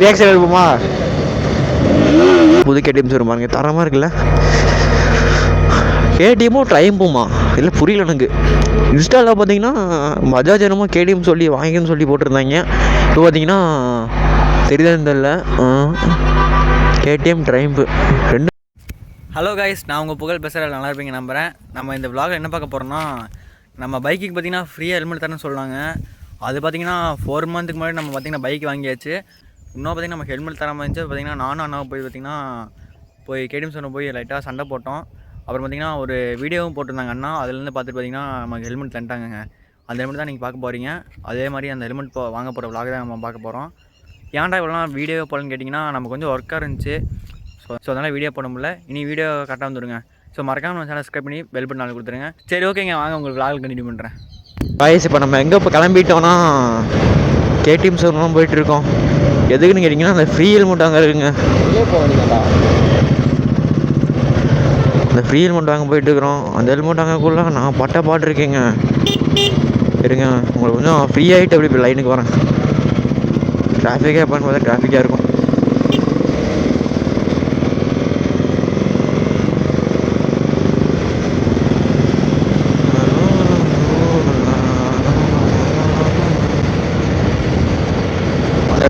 Reaction எடுப்போமா? புது KTM showroom பாருங்க, தரமாக இருக்குல்ல. கேடிஎம்மும் ட்ரைம்புமா இல்லை புரியல எனக்கு. இன்ஸ்டாவில் பார்த்தீங்கன்னா பஜாஜ் என்னமோ கேடிஎம் சொல்லி வாங்கின்னு சொல்லி போட்டிருந்தாங்க. இப்போ பார்த்தீங்கன்னா தெரியுதான்னு தெரியல. கேடிஎம் ட்ரைம்பு ரெண்டு. ஹலோ கைஸ், நான் உங்கள் புகழ் பேசுகிற நல்லா இருப்பீங்க நம்புகிறேன். நம்ம இந்த விலாகில் என்ன பார்க்க போகிறோன்னா, நம்ம பைக்குக்கு பார்த்திங்கன்னா ஃப்ரீயாக ஹெல்மெட் தரேன்னு சொல்லுவாங்க. அது பார்த்திங்கன்னா 4 மந்த்துக்கு முன்னாடி நம்ம பார்த்திங்கன்னா பைக் வாங்கியாச்சு. இன்னும் பார்த்திங்கன்னா நம்ம ஹெல்மெட் தராமல் இருந்துச்சு. பார்த்திங்கன்னா நானும் அண்ணாவை போய் கேடிஎம் ஷோரூம் போய் லைட்டாக சண்டை போட்டோம். அப்புறம் பார்த்திங்கன்னா ஒரு வீடியோவும் போட்டிருந்தாங்க அண்ணா. அதுலேருந்து பார்த்துட்டு பார்த்திங்கன்னா நமக்கு ஹெல்மெட் தந்துட்டாங்க. அந்த ஹெல்மெட் தான் நீங்கள் பார்க்க போகிறீங்க. அதே மாதிரி அந்த ஹெல்மெட் வாங்க போகிற விலாக தான் நம்ம பார்க்க போகிறோம். ஏன்டா இவ்வளோ வீடியோ போடலன்னு கேட்டிங்கன்னா, நம்ம கொஞ்சம் ஒர்க்காக இருந்துச்சு. ஸோ அதனால் வீடியோ போட முடியல. இனி வீடியோ கரெக்டாக வந்துடுங்க. ஸோ மறக்காமல் நம்ம சேனல் சப்ஸ்கிரைப் பண்ணி பெல் பட்டன் நாள் கொடுத்துருங்க. சரி, ஓகேங்க, வாங்க உங்களுக்கு விலாக் கண்டினியூ பண்ணுறேன். பாய்ஸ், இப்போ நம்ம எங்கே இப்போ கிளம்பிட்டோன்னா கேடிஎம் ஷோரூம் போயிட்டுருக்கோம். எதுக்குன்னு கேட்டிங்கன்னா, அந்த ஃப்ரீ ஹெல்மெட் அங்கே இருக்குங்க. அந்த ஃப்ரீ ஹெல்மெட் வாங்க போயிட்டுருக்குறோம். அந்த ஹெல்மெட் வாங்கக்குள்ள நான் பாட்டு இருக்கேங்க. இருங்க, உங்களுக்கு கொஞ்சம் ஃப்ரீ ஆகிட்டு அப்படி இப்போ லைனுக்கு வரேன். டிராஃபிக்காக எப்போன்னு பார்த்தா டிராஃபிக்காக இருக்கும்.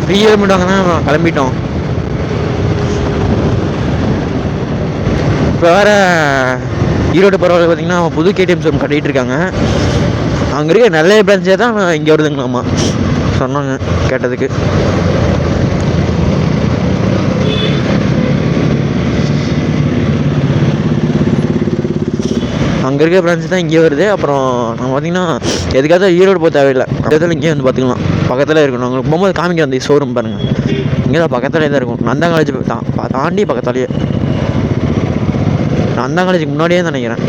ஃப்ரீ ஹெல்மெட் வாங்கினா கிளம்பிட்டோம். இப்போ வேறு ஈரோடு பரவாயில்ல பார்த்தீங்கன்னா புது கேடிஎம் ஷோரூம் கட்டிகிட்டு இருக்காங்க. அங்கே இருக்க நல்ல பிரான்ச்சே தான் இங்கே வருதுங்களாம்மா சொன்னாங்க கேட்டதுக்கு. அங்கே இருக்க பிரான்ச்சு தான் இங்கே வருது. அப்புறம் நம்ம பார்த்திங்கன்னா எதுக்காக ஈரோடு போக தேவையில்லை, பக்கத்தில் இங்கேயே வந்து பார்த்துக்கலாம். பக்கத்தில் இருக்கணும். உங்களுக்கு போகும்போது காமிக்க அந்த ஷோரூம் பாருங்கள், இங்கே தான் பக்கத்துலேயே தான் இருக்கும். நந்தா காலேஜ் தாண்டி பக்கத்தாலேயே, நந்தா காலேஜுக்கு முன்னாடியே தான் நினைக்கிறேன்.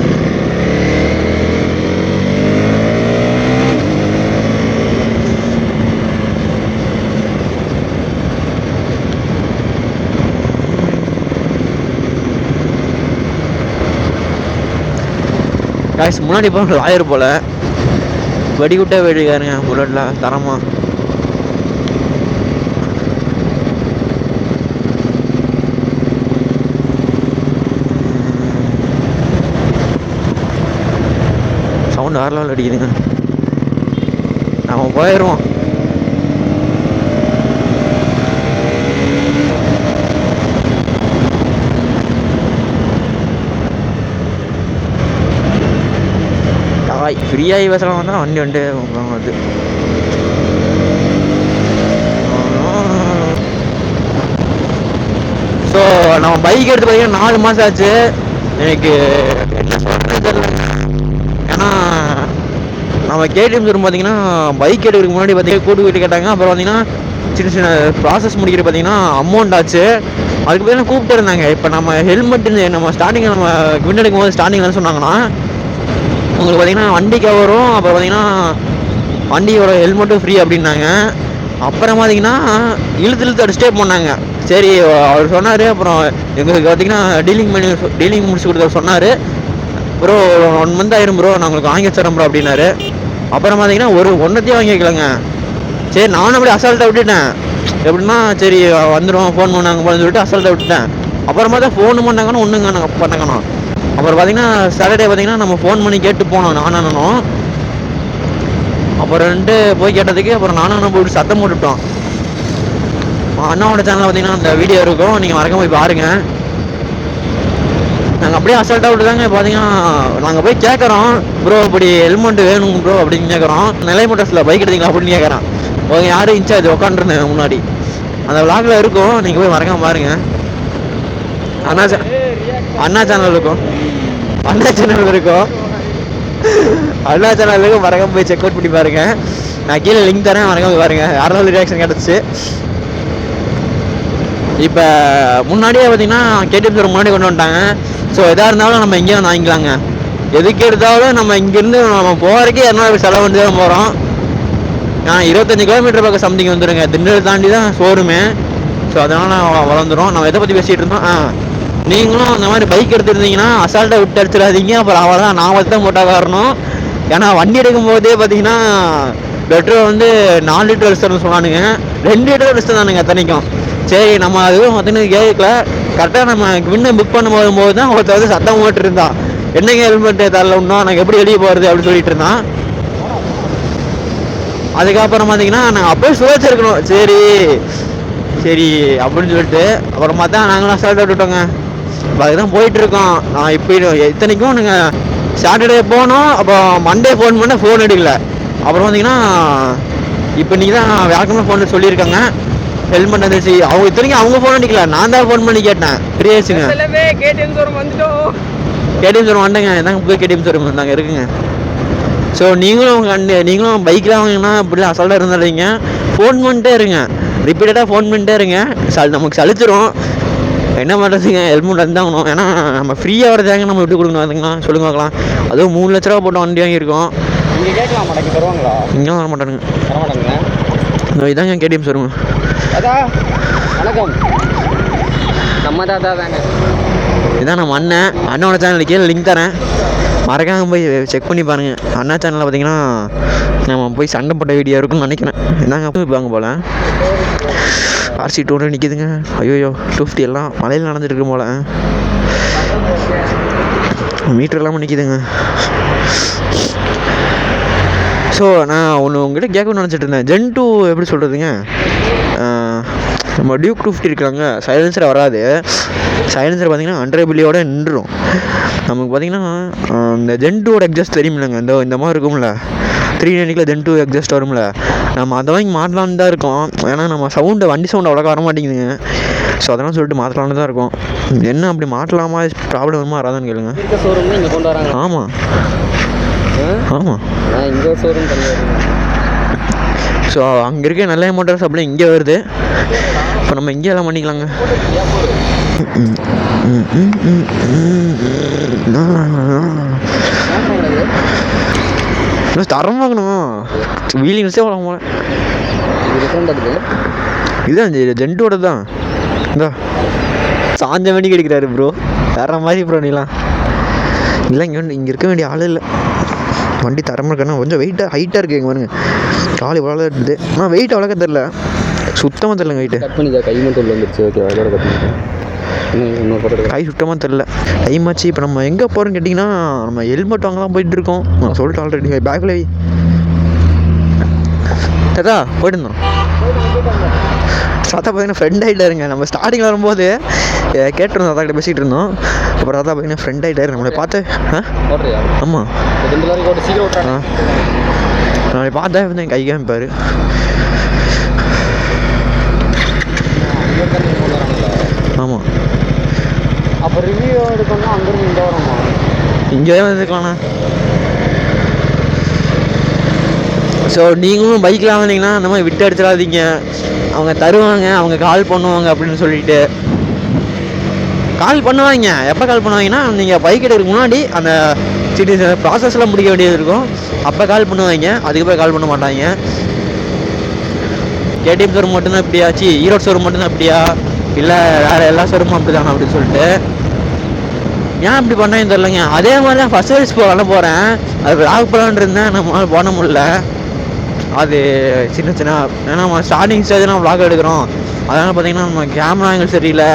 காய்ஸ், முன்னாடி இப்போ லாயர் போல் வெடிகுட்டே வெடிக்காருங்க புல்லட்டில் தரமாக. சவுண்டு வேறு லெவல் அடிக்குதுங்க. நம்ம போயிடுவோம். ஃப்ரீயாகி பேசலாம் வந்தால் வண்டி அது. ஸோ நம்ம பைக் எடுத்து பார்த்தீங்கன்னா 4 மாதம் ஆச்சு. எனக்கு என்ன சொல்கிறது தெரியல. ஏன்னா நம்ம கேடிஎம் ஷோரூம் பார்த்தீங்கன்னா பைக் எடுக்கிறதுக்கு முன்னாடி பார்த்தீங்கன்னா கூட்டு வீட்டு கேட்டாங்க. அப்புறம் பார்த்தீங்கன்னா சின்ன சின்ன ப்ராசஸ் முடிக்கிற பார்த்தீங்கன்னா அமௌண்ட் ஆச்சு. அதுக்கு பார்த்தீங்கன்னா கூப்பிட்டு இருந்தாங்க. இப்போ நம்ம ஹெல்மெட் நம்ம ஸ்டார்டிங்கில் நம்ம வின் எடுக்கும் போது ஸ்டார்டிங்கில் என்ன சொன்னாங்கன்னா, உங்களுக்கு பார்த்தீங்கன்னா வண்டி கவரும் அப்புறம் பார்த்தீங்கன்னா வண்டியோட ஹெல்மெட்டும் ஃப்ரீ அப்படின்னாங்க. அப்புறம் பார்த்தீங்கன்னா இழுத்து அடிச்சுட்டே போனாங்க. சரி, அவர் சொன்னார். அப்புறம் எங்களுக்கு பார்த்தீங்கன்னா டீலிங் முடிச்சு கொடுத்தவர் சொன்னார், ப்ரோ 1 மந்த் ஆயிரும் ப்ரோ, நான் உங்களுக்கு வாங்கி வச்சுறேன் ப்ரோ அப்படின்னாரு. அப்புறம் பார்த்தீங்கன்னா ஒன்றத்தையும் வாங்கி வைக்கலங்க. சரி, நானும் அப்படி அசால்ட்டாக விட்டுட்டேன். எப்படின்னா சரி வந்துடும், ஃபோன் பண்ணாங்க போன்னு சொல்லிட்டு அசால்ட்டாக விட்டுட்டேன். அப்புறமா தான் ஃபோனு பண்ணாங்கன்னு ஒன்றுங்க நாங்கள் பண்ணாங்கண்ணா. அப்புறம் பார்த்தீங்கன்னா சாட்டர்டே பார்த்தீங்கன்னா நம்ம ஃபோன் பண்ணி கேட்டு போனோம் நானும். அப்புறம் போய் கேட்டதுக்கு அப்புறம் நானும் போய்ட்டு சத்தம் போட்டுவிட்டோம். அண்ணாவோட சேனலில் பார்த்தீங்கன்னா அந்த வீடியோ இருக்கும், நீங்கள் மறக்காம போய் பாருங்கள். நாங்கள் அப்படியே அசால்ட்டாக விட்டுதாங்க. பார்த்தீங்கன்னா நாங்கள் போய் கேட்குறோம், ப்ரோ இப்படி ஹெல்மெட் வேணும் ப்ரோ அப்படின்னு கேட்குறோம். நிலை மோட்டர்ஸில் பைக் எடுத்தீங்களா அப்படின்னு கேட்குறான். ஓகே, யாரும் இன்சார்ஜ் உட்காந்துருந்தேன் முன்னாடி. அந்த விலாகில் இருக்கும், நீங்கள் போய் மறக்காம பாருங்கள். அண்ணா சேனல் இருக்கும், அண்ணா சேனலுக்கு மறக்காம போய் செக் அவுட் பண்ணி பாருங்க. நான் கீழே லிங்க் தரேன், மறக்காம போய் பாருங்க. யாராவது ரியாக்ஷன் கிடச்சி. இப்போ முன்னாடியே பார்த்தீங்கன்னா கேடிஎம் ஷோரூம் முன்னாடி கொண்டு வந்துட்டாங்க. ஸோ எதாக இருந்தாலும் நம்ம இங்கேயே வந்து வாங்கிக்கலாங்க. எதுக்கு எடுத்தாலும் நம்ம இங்கேருந்து நம்ம போகிறதுக்கே 200 செலவு வந்து தான் போகிறோம். 25 கிலோமீட்டர் பக்கம் சம்திங் வந்துடுங்க. திண்டுக்கல் தாண்டி தான் ஷோரூமே. ஸோ அதனால் வளர்ந்துடும். நம்ம எதை பற்றி பேசிகிட்டு இருந்தோம், நீங்களும் அந்த மாதிரி பைக் எடுத்துருந்தீங்கன்னா அசால்ட்டாக விட்டு அடிச்சிடாதீங்க. அப்புறம் அவள் தான் நான் தான் போட்டால் காரணம். ஏன்னா வண்டி எடுக்கும் போதே பார்த்தீங்கன்னா பெட்ரோல் வந்து 4 லிட்டர் அடிச்சிட்டோம்னு சொன்னானுங்க. 2 லிட்டர் அடிச்சிட்டு தானுங்க அத்தனைக்கும். சரி நம்ம அதுவும் பார்த்தீங்கன்னா கேட்கல. கரெக்டாக நம்ம முன்ன புக் பண்ண போது தான் ஒருத்தர் வந்து சத்தம் போட்டு இருந்தான், என்னங்க ஹெல்மெட் தரல இன்னும், எனக்கு எப்படி வெளியே போகிறது அப்படின்னு சொல்லிட்டு இருந்தான். அதுக்கப்புறம் பார்த்தீங்கன்னா நாங்கள் அப்போயே சுழச்சிருக்கணும், சரி சரி அப்படின்னு சொல்லிட்டு அப்புறமா தான் நாங்களும் அசால்ட்டாக விட்டுட்டோங்க. இப்போ அதுதான் போயிட்டுருக்கோம். நான் இப்போ இத்தனைக்கும் நாங்கள் சாட்டர்டே போனோம், அப்போ மண்டே ஃபோன் பண்ண ஃபோன் எடுக்கல. அப்புறம் பார்த்தீங்கன்னா இப்போ நீங்கள் தான் வியாழக்கிழமை ஃபோன் சொல்லியிருக்காங்க ஹெல்மெட் வந்துச்சு. அவங்க இத்தனைக்கும் அவங்க ஃபோன் அடிக்கல, நான் தான் ஃபோன் பண்ணி கேட்டேன். ஃப்ரீயாச்சுங்க. கேடிஎம் ஷோரூம் வந்துட்டோம். கேடிஎம் ஷோரூம் வந்துங்க, இதாங்க புது கேடிஎம் ஷோரூம் நாங்கள் இருக்குங்க. ஸோ நீங்களும் பைக்கில் வாங்கினா இப்படிலாம் அசால்ட்டாக இருந்தாலிங்க, ஃபோன் பண்ணிட்டே இருங்க, ரிப்பீட்டடாக ஃபோன் பண்ணிட்டே இருங்க. நமக்கு சலிச்சிரும், என்ன பண்ணுறதுங்க, ஹெல்மெட் வந்தாகணும். ஏன்னா நம்ம ஃப்ரீயாக வரதாங்க நம்ம விட்டு கொடுக்கணும். அதுங்களா சொல்லுங்க பார்க்கலாம். அதுவும் 3 லட்ச ரூபா போட்டு வண்டி வாங்கியிருக்கோம். இங்கே கேட்கலாம் மாட்டாங்க, தருவாங்களா? இங்கேலாம் வர மாட்டானுங்க. வர மாட்டாங்க. இதாங்க கேடிஎம் ஷோரூம். அதான் வணக்கம், நம்ம தாத்தா தாங்க. இதான் நம்ம அண்ணனோட சேனலுக்கு கீழே லிங்க் தரேன், மறக்காமல் போய் செக் பண்ணி பாருங்கள். அண்ணா சேனலில் பார்த்தீங்கன்னா நம்ம போய் சண்டை போட்ட வீடியோ இருக்குன்னு நினைக்கிறேன். இதாங்க வாங்க போல் RC 200 நிற்கிதுங்க. ஐயோ 250 எல்லாம் மலையில் நடந்துருக்கு போல், மீட்டர் இல்லாமல் நிற்கிதுங்க. ஸோ நான் ஒன்று உங்கள்கிட்ட கேட்கணும்னு நினச்சிட்டு இருந்தேன். Gen 2 எப்படி சொல்கிறதுங்க, நம்ம டியூக் 250 இருக்காங்க, சைலன்சர் வராது. சைலன்சர் பார்த்திங்கன்னா அண்டரபிலியோட நின்றுடும். நமக்கு பார்த்திங்கன்னா இந்த Gen 2ஓட எக்ஸாஸ்ட் தெரியுமில்லைங்க, இந்த மாதிரி இருக்கும்ல 390 Gen 2 எக்ஸாஸ்ட் வரும்ல, நம்ம அதை வாங்கி மாற்றலான்னு தான் இருக்கோம். ஏன்னா நம்ம வண்டி சவுண்டு அவ்வளோக்கா வர மாட்டேங்குதுங்க. ஸோ அதெல்லாம் சொல்லிட்டு மாற்றலான்னு தான் இருக்கோம். என்ன அப்படி மாற்றலாமா, ப்ராப்ளம் வருமா வராதான்னு கேளுங்க. ஷோரூம் இங்கே கொண்டு வராங்க. ஆமாம் ஆமாம், இங்கே ஷோரூம் தனியாக. ஸோ அங்கே இருக்க நல்ல மோட்டார் சப்ளை இங்கே வருது. இப்போ நம்ம இங்கே எல்லாம் பண்ணிக்கலாங்க. தரம் வாங்கணும், வீலிங்ஸே வளம் போல. இதுதான் Gen 2ஓட தான். இந்தா சாஞ்ச வண்டி கிடைக்கிறாரு ப்ரோ, வேற மாதிரி ப்ரோ. நீலாம் இல்லை, இங்கே இருக்க வேண்டிய ஆள் இல்லை. வண்டி தரமாக இருக்கணும், கொஞ்சம் வெயிட்டாக ஹைட்டாக இருக்குது. எங்கே பாருங்க, கால் இவ்வளோ இருக்குது, ஆனால் வெயிட் அவ்வளோக்கா தெரில, சுத்தமாக தெரிலங்க வெயிட்டு. கட் பண்ணி கை மட்டும் வந்துருச்சு. ஓகே, அதோட கட் பண்ணி கை சுத்தமாக தெரில. டைமாச்சு. இப்போ நம்ம எங்கே போகிறோன்னு கேட்டிங்கன்னா, நம்ம ஹெல்மெட் வாங்கலாம் போயிட்டு இருக்கோம். நான் சொல்லிட்டு ஆல்ரெடி பேக்கில் தாத்தா போயிட்டு இருந்தோம். தாத்தா பார்த்தீங்கன்னா ஃப்ரெண்ட் ஆகிட்டாருங்க. நம்ம ஸ்டார்டிங்கில் வரும்போது கேட்டிருந்தோம், தாத்தா கிட்ட பேசிகிட்டு இருந்தோம். அப்புறம் தாத்தா பார்த்தீங்கன்னா ஃப்ரெண்ட் ஆகிட்டாரு, நம்மளை பார்த்து. ஆமாம், நம்மளை பார்த்தா இருந்தேன், கை காமிப்பார். ஆமாம், அப்போ ரிவ்யூ எடுக்கணும்னா அங்கேருந்து இங்கே வரணுமா? இங்கே தான் வந்துக்கலாண்ணா. ஸோ நீங்களும் பைக்கில் வந்தீங்கன்னா அந்த மாதிரி விட்டு அடிச்சிடாதீங்க. அவங்க தருவாங்க, அவங்க கால் பண்ணுவாங்க அப்படின்னு சொல்லிட்டு கால் பண்ணுவாங்க. எப்போ கால் பண்ணுவாங்கன்னா, நீங்கள் பைக் எடுக்கிறதுக்கு முன்னாடி அந்த சின்ன ப்ராசஸ்லாம் முடிக்க வேண்டியது இருக்கும், அப்போ கால் பண்ணுவாங்க. அதுக்கப்புறம் கால் பண்ண மாட்டாங்க. கேடிஎம் ஷோரூம் மட்டும்தான் இப்படியாச்சு, ஈரோடு ஷோரூம் மட்டும்தான் இப்படியா, இல்லை வேறு எல்லா ஷோரூமும் அப்படி தானே அப்படின்னு சொல்லிட்டு ஏன் இப்படி பண்ணேன்னு தெரிலங்க. அதே மாதிரி தான் ஃபஸ்ட் சர்வீஸ் போகிறேன், அது லாக் போகலான்னு இருந்தேன், நம்மளால் போன முடியல. அது சின்ன ஏன்னா நம்ம ஸ்டார்டிங் ஸ்டேஜ் நம்ம வ்ளாக் எடுக்கிறோம், அதனால் பார்த்திங்கன்னா நம்ம கேமரா ஆங்கிள் சரியில்லை,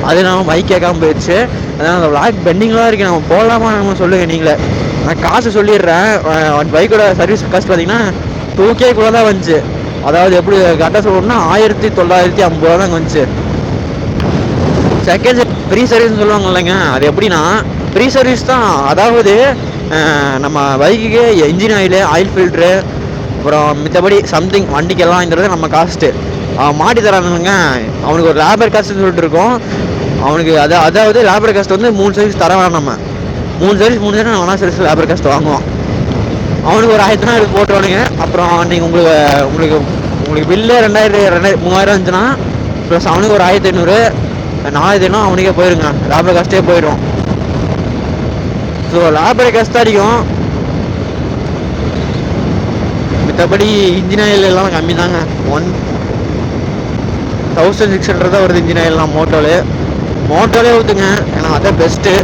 அது நம்ம பைக் கேட்காம போயிடுச்சு. அதனால் அந்த வ்ளாக் பெண்டிங்லாம் இருக்குது, நம்ம போகலாமா நம்ம சொல்லுங்கள் நீங்களே. நான் காசு சொல்லிடுறேன். பைக்கோட சர்வீஸ் காஸ்ட் பார்த்திங்கன்னா 2K கூட தான் வந்துச்சு. அதாவது எப்படி கரெக்டாக சொல்லணும்னா 1950 ரூபா தான் வந்துச்சு. செகண்ட் ஃப்ரீ சர்வீஸ்னு சொல்லுவாங்க இல்லைங்க, அது எப்படின்னா ஃப்ரீ சர்வீஸ் தான். அதாவது நம்ம பைக்குக்கு இன்ஜின் ஆயில் ஃபில்ட்ரு, அப்புறம் மித்தபடி சம்திங் வண்டிக்கெல்லாம் நம்ம காஸ்ட்டு மாட்டி தரானுங்க. அவனுக்கு ஒரு லேபர் காஸ்ட்டுன்னு சொல்லிட்டு இருக்கோம் அவனுக்கு. அதாவது லேபர் காஸ்ட் வந்து 3 சர்வீஸ் தர வேணாம். நம்ம 3 சர்வீஸ் நம்ம 4 சர்வீஸ் லேபர் காஸ்ட் வாங்குவோம். அவனுக்கு ஒரு 1000 எடுத்து போட்டுருவானுங்க. அப்புறம் நீங்கள் உங்களுக்கு பில்லு 3000 இருந்துச்சுன்னா ப்ளஸ் அவனுக்கு ஒரு 1500, 4500 அவனுக்கே போயிருங்க, லேபர் காஸ்ட்டே போயிடும். ஸோ லேபர் காஸ்ட் அடிக்கும், மித்தபடி இன்ஜின் ஆயில் எல்லாம் கம்மி தாங்க. 1600 தான் வருது இன்ஜின் ஆயில்லாம். மோட்டோலே ஊற்றுங்க, ஏன்னா அதான் பெஸ்ட்டு.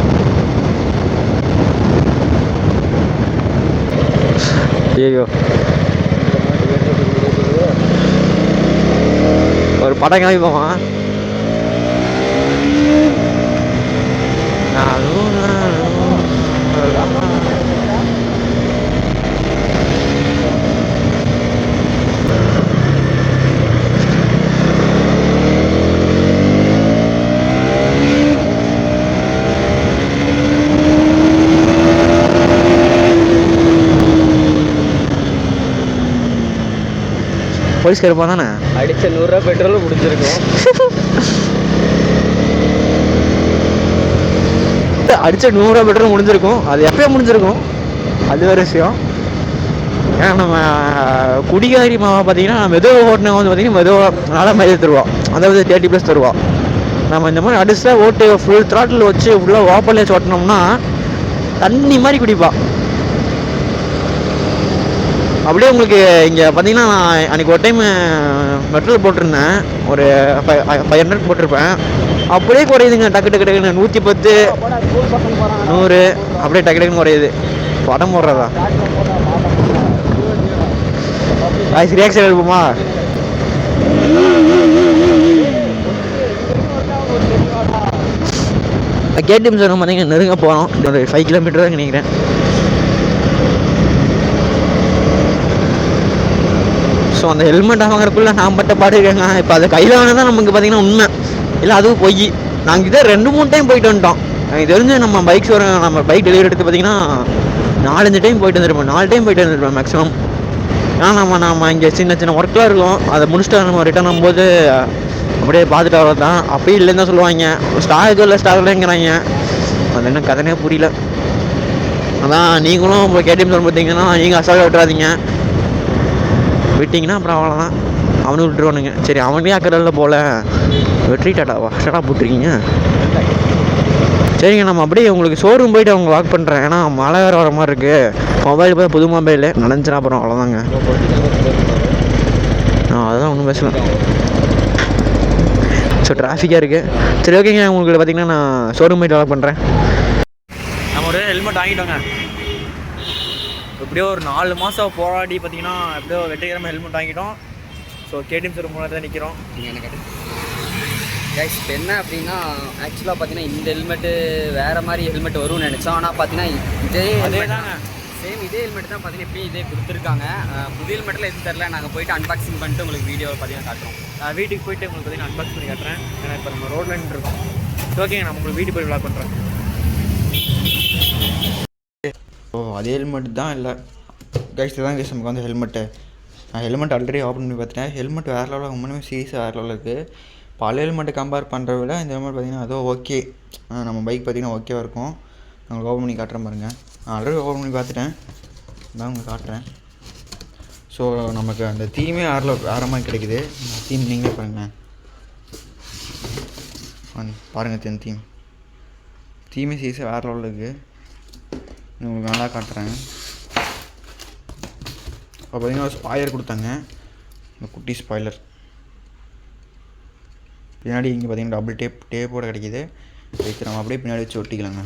ஐயோ படம் கிளம்பி போவான். போலீஸ்கார் இருப்பான் தானே? அடிச்ச 100 ரூபா பெட்ரோல் முடிஞ்சிருக்கும். அடிச்ச 100 ரூபா பெட்ரோல் முடிஞ்சிருக்கும். அது எப்பயே முடிஞ்சிருக்கும், அது வேறு விஷயம். ஏன்னா நம்ம குடிகாரி மாவை பார்த்தீங்கன்னா மெதுவாக ஓட்டினா வந்து பார்த்தீங்கன்னா மெதுவாக நல்ல மைலேஜ் தருவோம், அதாவது 30+ தருவோம். நம்ம இந்த மாதிரி அடிச்சா ஓட்டு ஃபுல் த்ராட்டில் வச்சு ஃபுல்லாக ஓப்பன்லேயே வச்சு ஓட்டினோம்னா தண்ணி மாதிரி குடிப்பான். அப்படியே உங்களுக்கு இங்கே பார்த்தீங்கன்னா நான் அன்றைக்கி ஒரு டைம் பெட்ரோல் போட்டிருந்தேன், ஒரு 500 போட்டிருப்பேன். அப்படியே குறையுதுங்க, டக்கு டக்கு டக்குன்னு 110 100 அப்படியே டக்கு டக்குன்னு குறையுது. படம் போடுறதா ரியாக்ஷன் எடுப்போமா? கேடிஎம் சார் பார்த்தீங்கன்னா நெருங்க போகிறோம், ஒரு 5 கிலோமீட்டர் தான் நினைக்கிறேன். ஸோ அந்த ஹெல்மெட் வாங்குறதுக்குள்ளே நான் பட்ட பாடு இருக்கேங்க. இப்போ அதை கையில் வாங்க தான் நமக்கு பார்த்தீங்கன்னா உண்மை, இல்லை அதுவும் பொய். நாங்கள் இதை 2-3 டைம் போயிட்டு வந்துட்டோம். எனக்கு தெரிஞ்சு நம்ம நம்ம பைக் டெலிவரி எடுத்து பார்த்தீங்கன்னா 4-5 டைம் போயிட்டு வந்துருப்போம், 4 டைம் போயிட்டு வந்துருப்போம் மேக்ஸிமம். ஏன்னா நம்ம இங்கே சின்ன சின்ன ஒர்க்லாம் இருக்கும், அதை முடிச்சுட்டு நம்ம ரிட்டர்ன் ஆகும்போது அப்படியே பார்த்துட்டு வரது தான். அப்படியே இல்லைன்னு தான் சொல்லுவாங்க, ஸ்டாக் இல்லை ஸ்டாக் இல்லைங்கிறாங்க. அது என்ன கதனே புரியல. அதான் நீங்களும் இப்போ கேடிஎம் சார் பார்த்தீங்கன்னா நீங்கள் அசால்ட்டாக விட்டுறாதீங்க. விட்டிங்கன்னா அப்புறம் அவ்வளோதான், அவனுக்கு விட்டுருவானுங்க. சரி அவனே அக்கறையில் போல் வெற்றி டாட்டாவா ஷட்டா போட்டிருக்கீங்க. சரிங்க, நம்ம அப்படியே உங்களுக்கு ஷோரூம் போய்ட்டு அவங்க வாக் பண்ணுறேன். ஏன்னா மழை வேறு வர மாதிரி இருக்குது. மொபைல் போய் புது மொபைலு நனைஞ்சினா அப்புறம் அவ்வளோதாங்க. அதுதான் ஒன்றும் பேசலாம். ஸோ டிராஃபிக்காக இருக்குது. சரி ஓகேங்க, உங்களுக்கு பார்த்தீங்கன்னா நான் ஷோரூம் போய்ட்டு வாக் பண்ணுறேன். நம்ம ஒரு ஹெல்மெட் வாங்கிட்டோங்க. எப்படியோ ஒரு 4 மாதம் போராடி பார்த்தீங்கன்னா எப்படியோ வெற்றிகரமாக ஹெல்மெட் வாங்கிட்டோம். ஸோ கேடிஎம் சார் முன்னாடி தான் நிற்கிறோம். கைஸ் இப்போ என்ன அப்படின்னா, ஆக்சுவலாக பார்த்தீங்கன்னா இந்த ஹெல்மெட்டு வேறு மாதிரி ஹெல்மெட் வரும்னு நினச்சோம். ஆனால் பார்த்தீங்கன்னா இதே தாங்க, சேம் இதே ஹெல்மெட் தான் பார்த்தீங்கன்னா இப்போயும் இதே கொடுத்துருக்காங்க. புது ஹெல்மெட்டில் எதுவும் தெரில, நாங்கள் போய்ட்டு அன்பாக்சிங் பண்ணிட்டு உங்களுக்கு வீடியோவை பார்த்தீங்கன்னா காட்டுறோம். நான் வீட்டுக்கு போய்ட்டு உங்களுக்கு பார்த்தீங்கன்னா அன்பாக்ஸ் பண்ணி காட்டுறேன். ஏன்னா இப்போ நம்ம ரோட்லைன் இருக்கோம். ஓகேங்க, நான் உங்களுக்கு வீட்டுக்கு போய் விளாக் பண்ணுறேன். ஓ அதே ஹெல்மெட் தான் இல்லை கைஸ், தான் கைஸ் நமக்கு வந்து ஹெல்மெட்டு. நான் ஹெல்மெட் ஆல்ரெடி ஓப்பன் பண்ணி பார்த்துட்டேன். ஹெல்மெட் வேறு லெவலில் உண்மையுமே சீரியஸாக வேறு லெவலில் இருக்குது. பழைய ஹெல்மெட்டை கம்பேர் பண்ணுறத விட இந்த ஹெல்மெட் பார்த்திங்கன்னா அதுவும் ஓகே, நம்ம பைக் பார்த்திங்கன்னா ஓகேவாக இருக்கும். உங்களுக்கு ஓப்பன் பண்ணி காட்டுறேன் பாருங்கள். நான் ஆல்ரெடி ஓப்பன் பண்ணி பார்த்துட்டேன், தான் உங்களுக்கு காட்டுறேன். ஸோ நமக்கு அந்த தீமே வேறு மாதிரி கிடைக்குது. இந்த தீம் நீங்களே பாருங்கள், பாருங்கள் தீமே சீரியஸாக வேறு லெவலில் இருக்குது. உங்களுக்கு நல்லா காட்டுறேன். இப்போ பார்த்தீங்கன்னா ஒரு ஸ்பாய்லர் கொடுத்தாங்க, இந்த குட்டி ஸ்பாய்லர். பின்னாடி இங்கே பார்த்தீங்கன்னா டபுள் டேப்போடு கிடைக்கிது. வச்சு நம்ம அப்படியே பின்னாடி வச்சு ஒட்டிக்கலாங்க.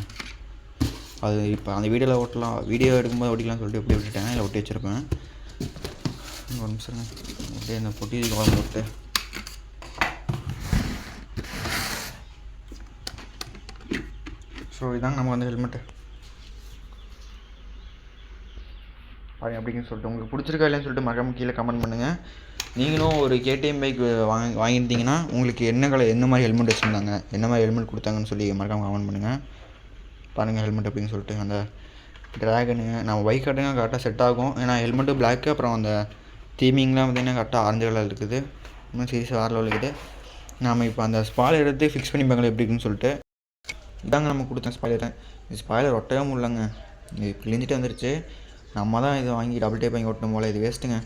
அது இப்போ அந்த வீடியோவில் ஓட்டலாம், வீடியோ எடுக்கும்போது ஒட்டிக்கலாம்னு சொல்லிட்டு அப்படியே விட்டுட்டேன், இல்லை ஒட்டி வச்சுருப்பேன். ஒரு நிமிஷம் அப்படியே அந்த பொட்டி குழம்பு போட்டு ஸோ இதாங்க நம்ம வந்து ஹெல்மெட்டு பாருங்க அப்படிங்கன்னு சொல்லிட்டு. உங்களுக்கு பிடிச்சிருக்கா இல்லைன்னு சொல்லிட்டு மறக்காம கீழே கமெண்ட் பண்ணுங்கள். நீங்களும் ஒரு கேடிஎம் பைக் வாங்கியிருந்தீங்கன்னா உங்களுக்கு என்ன மாதிரி ஹெல்மெட் வச்சுருந்தாங்க, என்ன மாதிரி ஹெல்மெட் கொடுத்தாங்கன்னு சொல்லி மறக்காமல் கமெண்ட் பண்ணுங்கள். பாருங்கள் ஹெல்மெட் அப்படின்னு சொல்லிட்டு அந்த ட்ராகனு நம்ம பைக் கட்டுங்க கரெக்டாக செட் ஆகும். ஏன்னா ஹெல்மெட்டு பிளாக்கு, அப்புறம் அந்த தீமிங்லாம் பார்த்திங்கன்னா கரெக்டாக ஆரஞ்சு கலர் இருக்குது. இன்னும் சீரியஸாக வேறு லெவலில் இருக்குது. நம்ம இப்போ அந்த ஸ்பாய்லர் எடுத்து ஃபிக்ஸ் பண்ணிப்பாங்களே எப்படின்னு சொல்லிட்டு இதாங்க நம்ம கொடுத்தேன் ஸ்பாய்லர். இது ஸ்பாய்லர் ஒட்டவே முடியலங்க, இது கிழிஞ்சிட்டு வந்துருச்சு. நம்ம தான் இதை வாங்கி டபுள் டேப் வாங்கி ஓட்டணும் போல், இது வேஸ்ட்டுங்க.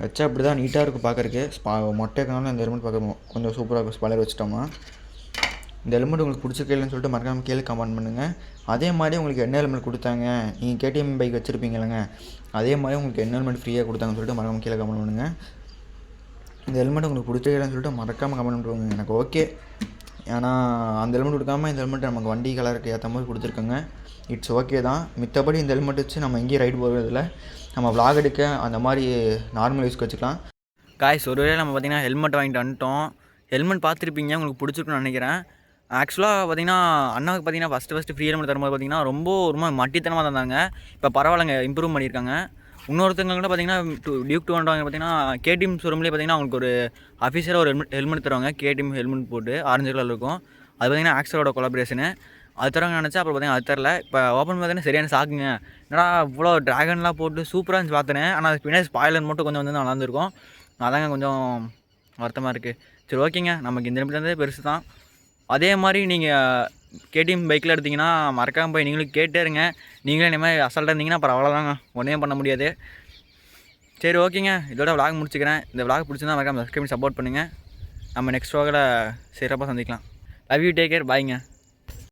வச்சா அப்படி தான் நீட்டாக இருக்கும் பார்க்குறக்கு. மொட்டைக்கான இந்த ஹெல்மெட் பார்க்க கொஞ்சம் சூப்பராக இருக்கும் ஸ்பாய்லர் வச்சிட்டோமா. இந்த ஹெல்மெட் உங்களுக்கு பிடிச்சிருக்கலன்னு சொல்லிட்டு மறக்காமல் கீழே கமெண்ட் பண்ணுங்கள். அதே மாதிரி உங்களுக்கு என்ன ஹெல்மெட் கொடுத்தாங்க, நீங்கள் கேடிஎம் பைக் வச்சுருப்பீங்களங்க, அதே மாதிரி உங்களுக்கு என்ன ஹெல்மெட் ஃப்ரீயாக கொடுத்தாங்கன்னு சொல்லிட்டு மறக்காமல் கீழே கமெண்ட் பண்ணுங்கள். இந்த ஹெல்மெட் உங்களுக்கு பிடிச்சிருக்கலன்னு சொல்லிட்டு மறக்காமல் கமெண்ட் பண்ணுவாங்க. எனக்கு ஓகே, ஏன்னா அந்த ஹெல்மெட் கொடுக்காமல் இந்த ஹெல்மெட் நமக்கு வண்டி கலருக்கு ஏற்ற மாதிரி கொடுத்துருக்காங்க. இட்ஸ் ஓகே தான். மித்தபடி இந்த ஹெல்மெட் வச்சு நம்ம எங்கேயும் ரைடு போகிறதில்ல, நம்ம விளாக் எடுக்க அந்த மாதிரி நார்மல் யூஸ்க்கு வச்சுக்கலாம். காய்ஸ் ஒரு வேளை நம்ம பார்த்திங்கன்னா ஹெல்மெட் வாங்கிட்டு வந்துட்டோம். ஹெல்மெட் பார்த்துருப்பீங்க, உங்களுக்கு பிடிச்சிருக்குன்னு நினைக்கிறேன். ஆக்சுவலாக பார்த்தீங்கன்னா அண்ணாவுக்கு பார்த்தீங்கன்னா ஃபஸ்ட்டு ஃப்ரீ ஹெல்மெட் தரும்போது பார்த்தீங்கன்னா ரொம்ப மட்டித்தனமாக தந்தாங்க. இப்போ பரவாயில்லைங்க, இம்ப்ரூவ் பண்ணியிருக்காங்க. இன்னொருத்தவங்க கூட பார்த்தீங்கன்னா டியூக் 200 பார்த்தீங்கன்னா கேடிஎம் ஷோரூம்லேயே பார்த்தீங்கன்னா அவங்களுக்கு ஒரு அஃபிஷியலாக ஒரு ஹெல்மெட் தருவாங்க. கேடிஎம் ஹெல்மெட் போட்டு ஆரஞ்சு கலரில் இருக்கும். அது பார்த்தீங்கன்னா ஆக்சலோட கொலாபரேஷனு. அது தரவங்க நினச்சா அப்புறம் பார்த்தீங்கன்னா அது தரல. இப்போ ஓப்பன் பார்த்தீங்கன்னா சரியான சாக்குங்க. என்னடா இவ்வளோ ட்ராகன்லாம் போட்டு சூப்பராக இருந்துச்சு பார்த்தேன். ஆனால் அதுக்கு பின்னாடி ஸ்பாய்லர் மட்டும் கொஞ்சம் வந்து நல்லா இருந்திருக்கும். அதாங்க கொஞ்சம் வருத்தமாக இருக்குது. சரி ஓகேங்க, நமக்கு இந்த நிமிடம் பெருசு தான். அதே மாதிரி நீங்கள் கேடிஎம் பைக்கில் எடுத்திங்கன்னா மறக்காமல் போய் நீங்களும் கேட்டே இருங்க. நீங்களே இனிமேல் அசால்ட்டாக இருந்தீங்கன்னா அப்புறம் அவ்வளோதாங்க, ஒன்றுமே பண்ண முடியாது. சரி ஓகேங்க, இதோட விளாக் முடிச்சுக்கிறேன். இந்த விளாக் பிடிச்சிருந்தா மறக்காமல் சப்ஸ்கிரைப் பண்ணி சப்போர்ட் பண்ணுங்கள். நம்ம நெக்ஸ்ட் vlogல சிறப்பாக சந்திக்கலாம். லவ் யூ, டேக் கேர், பாய்ங்க.